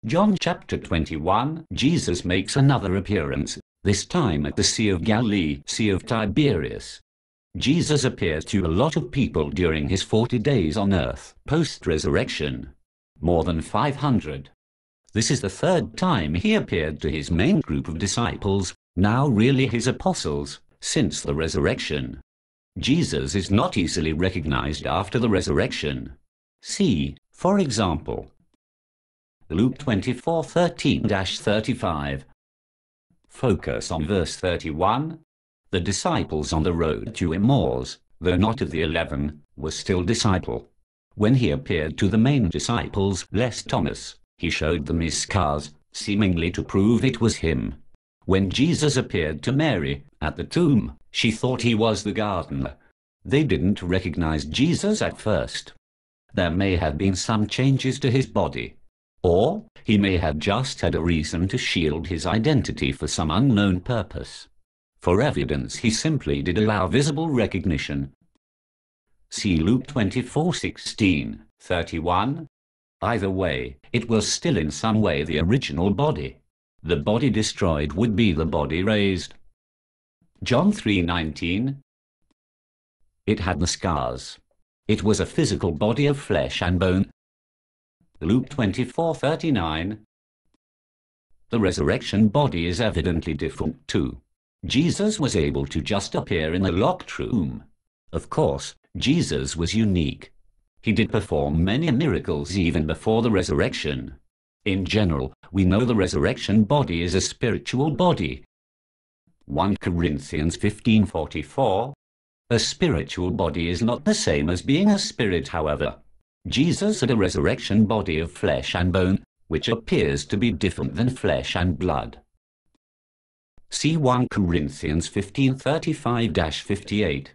John chapter 21, Jesus makes another appearance, this time at the Sea of Galilee, Sea of Tiberias. Jesus appears to a lot of people during his 40 days on earth, post-resurrection. More than 500. This is the third time he appeared to his main group of disciples, now really his apostles, since the resurrection. Jesus is not easily recognized after the resurrection. See, for example, Luke 24:13-35. Focus on verse 31. The disciples on the road to Emmaus, though not of the 11, was still disciple. When he appeared to the main disciples, less Thomas, he showed them his scars, seemingly to prove it was him. When Jesus appeared to Mary at the tomb, she thought he was the gardener. They didn't recognize Jesus at first. There may have been some changes to his body. Or he may have just had a reason to shield his identity for some unknown purpose. For evidence he simply did allow visible recognition. See Luke 24:16-31. Either way, it was still in some way the original body. The body destroyed would be the body raised. John 3:19. It had the scars. It was a physical body of flesh and bone. Luke 24:39. The resurrection body is evidently different too. Jesus was able to just appear in a locked room. Of course, Jesus was unique. He did perform many miracles even before the resurrection. In general, we know the resurrection body is a spiritual body. 1 Corinthians 15:44. A spiritual body is not the same as being a spirit, however. Jesus had a resurrection body of flesh and bone, which appears to be different than flesh and blood. See 1 Corinthians 15:35-58.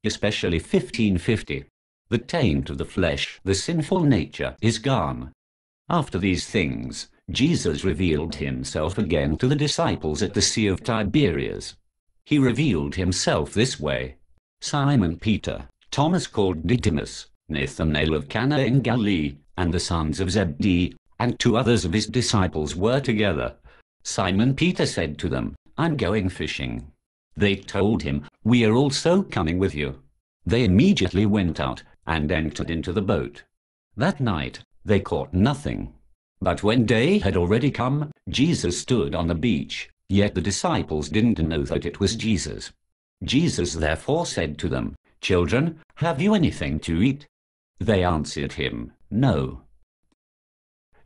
Especially 15:50. The taint of the flesh, the sinful nature, is gone. After these things, Jesus revealed himself again to the disciples at the Sea of Tiberias. He revealed himself this way. Simon Peter, Thomas called Didymus, Nathanael of Cana in Galilee, and the sons of Zebedee, and 2 others of his disciples were together. Simon Peter said to them, "I'm going fishing." They told him, "We are also coming with you." They immediately went out and entered into the boat. That night they caught nothing. But when day had already come, Jesus stood on the beach, yet the disciples didn't know that it was Jesus. Jesus therefore said to them, "Children, have you anything to eat?" They answered him, "No."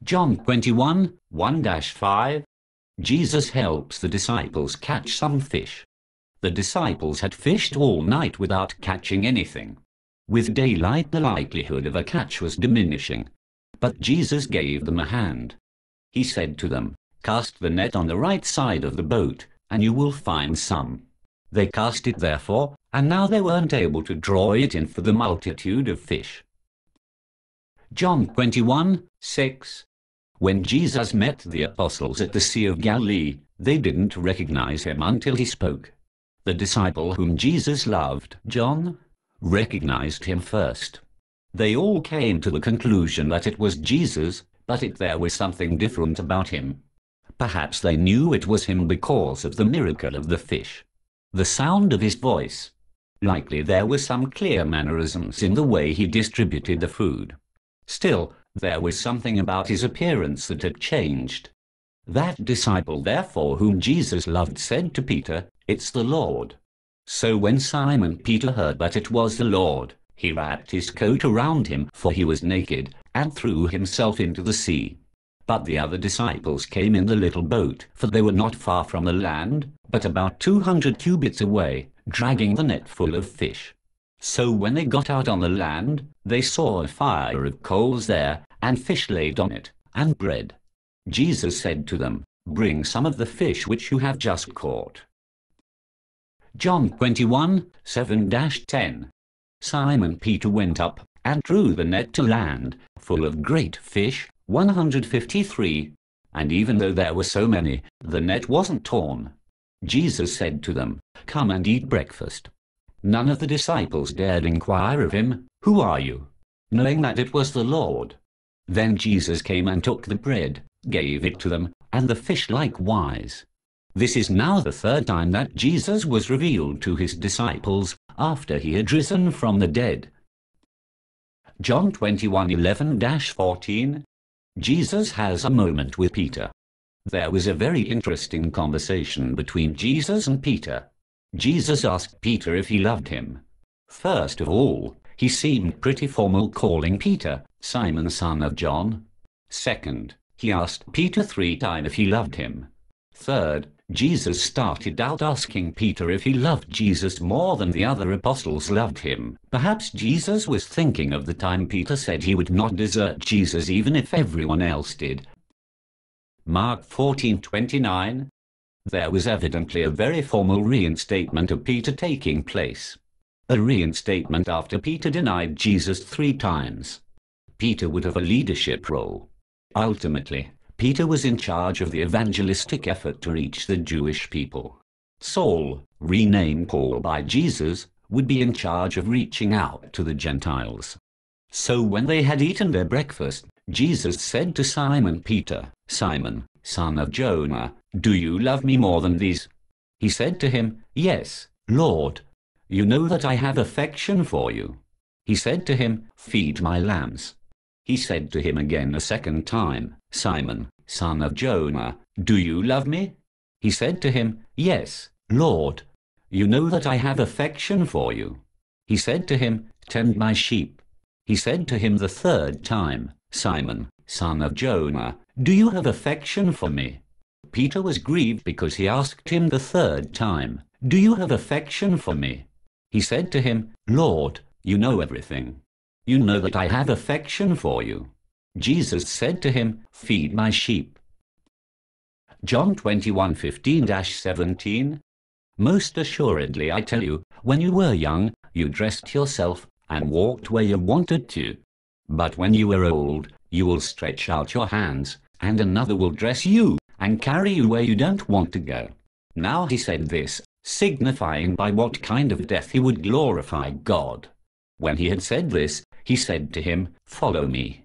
John 21:1-5. Jesus helps the disciples catch some fish. The disciples had fished all night without catching anything. With daylight the likelihood of a catch was diminishing. But Jesus gave them a hand. He said to them, "Cast the net on the right side of the boat, and you will find some." They cast it therefore, and now they weren't able to draw it in for the multitude of fish. John 21:6. When Jesus met the apostles at the Sea of Galilee, they didn't recognize him until he spoke. The disciple whom Jesus loved, John, recognized him first. They all came to the conclusion that it was Jesus, but there was something different about him. Perhaps they knew it was him because of the miracle of the fish. The sound of his voice. Likely there were some clear mannerisms in the way he distributed the food. Still, there was something about his appearance that had changed. That disciple, therefore, whom Jesus loved, said to Peter, "It's the Lord." So when Simon Peter heard that it was the Lord, he wrapped his coat around him, for he was naked, and threw himself into the sea. But the other disciples came in the little boat, for they were not far from the land, but about 200 cubits away, dragging the net full of fish. So when they got out on the land, they saw a fire of coals there, and fish laid on it, and bread. Jesus said to them, "Bring some of the fish which you have just caught." John 21:7-10. Simon Peter went up and drew the net to land, full of great fish, 153, and even though there were so many, the net wasn't torn. Jesus said to them, "Come and eat breakfast." None of the disciples dared inquire of him, "Who are you?" knowing that it was the Lord. Then Jesus came and took the bread, gave it to them, and the fish likewise. This is now the third time that Jesus was revealed to his disciples after he had risen from the dead. John 21:11-14. Jesus has a moment with Peter. There was a very interesting conversation between Jesus and Peter. Jesus asked Peter if he loved him. First of all, he seemed pretty formal, calling Peter Simon, son of John. Second, he asked Peter 3 times if he loved him. Third, Jesus started out asking Peter if he loved Jesus more than the other apostles loved him. Perhaps Jesus was thinking of the time Peter said he would not desert Jesus even if everyone else did. Mark 14:29. There was evidently a very formal reinstatement of Peter taking place. A reinstatement after Peter denied Jesus 3 times. Peter would have a leadership role. Ultimately, Peter was in charge of the evangelistic effort to reach the Jewish people. Saul, renamed Paul by Jesus, would be in charge of reaching out to the Gentiles. So when they had eaten their breakfast, Jesus said to Simon Peter, Simon, son of Jonah, do you love me more than these? He said to him, Yes, Lord. You know that I have affection for you. He said to him, Feed my lambs. He said to him again a second time, Simon, son of Jonah, do you love me? He said to him, Yes, Lord. You know that I have affection for you. He said to him, Tend my sheep. He said to him the third time, Simon, son of Jonah, do you have affection for me? Peter was grieved because he asked him the third time, Do you have affection for me? He said to him, Lord, you know everything. You know that I have affection for you. Jesus said to him, Feed my sheep. John 21:15-17. Most assuredly I tell you, when you were young, you dressed yourself and walked where you wanted to. But when you are old, you will stretch out your hands, and another will dress you and carry you where you don't want to go. Now he said this, signifying by what kind of death he would glorify God. When he had said this, he said to him, Follow me.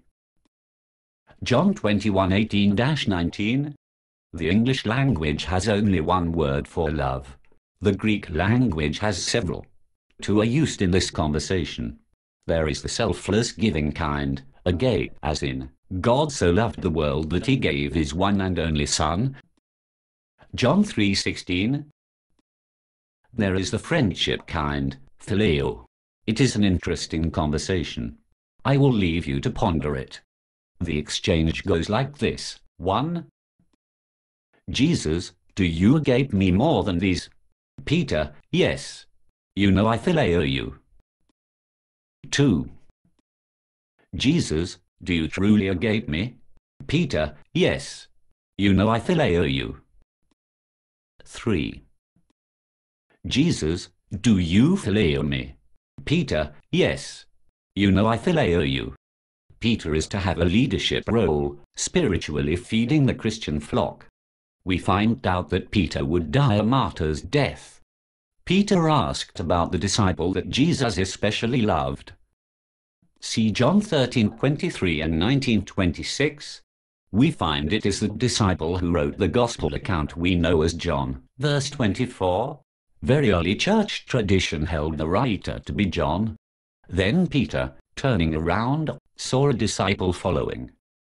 John 21:18-19. The English language has only one word for love. The Greek language has several. 2 are used in this conversation. There is the selfless giving kind, agape, as in, God so loved the world that he gave his one and only Son. John 3:16. There is the friendship kind, phileo. It is an interesting conversation. I will leave you to ponder it. The exchange goes like this. 1. Jesus, do you agape me more than these? Peter, yes. You know I phileo you. 2. Jesus, do you truly agape me? Peter, yes. You know I phileo you. 3. Jesus, do you phileo me? Peter, yes. You know I phileo you. Peter is to have a leadership role, spiritually feeding the Christian flock. We find out that Peter would die a martyr's death. Peter asked about the disciple that Jesus especially loved. See John 13:23 and 19:26. We find it is the disciple who wrote the gospel account we know as John. Verse 24. Very early church tradition held the writer to be John. Then Peter, turning around, saw a disciple following.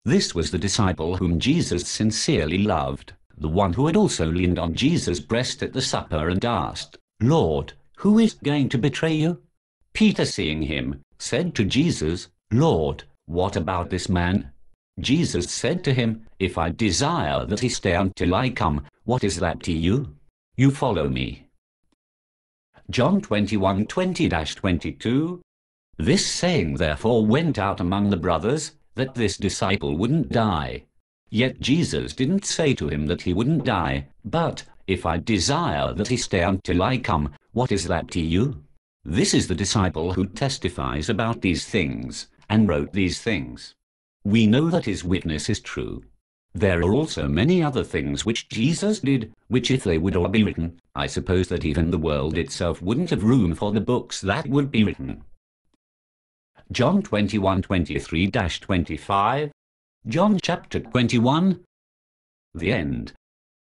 This was the disciple whom Jesus sincerely loved, the one who had also leaned on Jesus' breast at the supper and asked, Lord, who is going to betray you? Peter, seeing him, said to Jesus, Lord, what about this man? Jesus said to him, If I desire that he stay until I come, what is that to you? You follow me. John 21:20-22. This saying therefore went out among the brothers, that this disciple wouldn't die. Yet Jesus didn't say to him that he wouldn't die, but, If I desire that he stay until I come, what is that to you? This is the disciple who testifies about these things, and wrote these things. We know that his witness is true. There are also many other things which Jesus did, which if they would all be written, I suppose that even the world itself wouldn't have room for the books that would be written. John 21:23-25. John chapter 21. The end.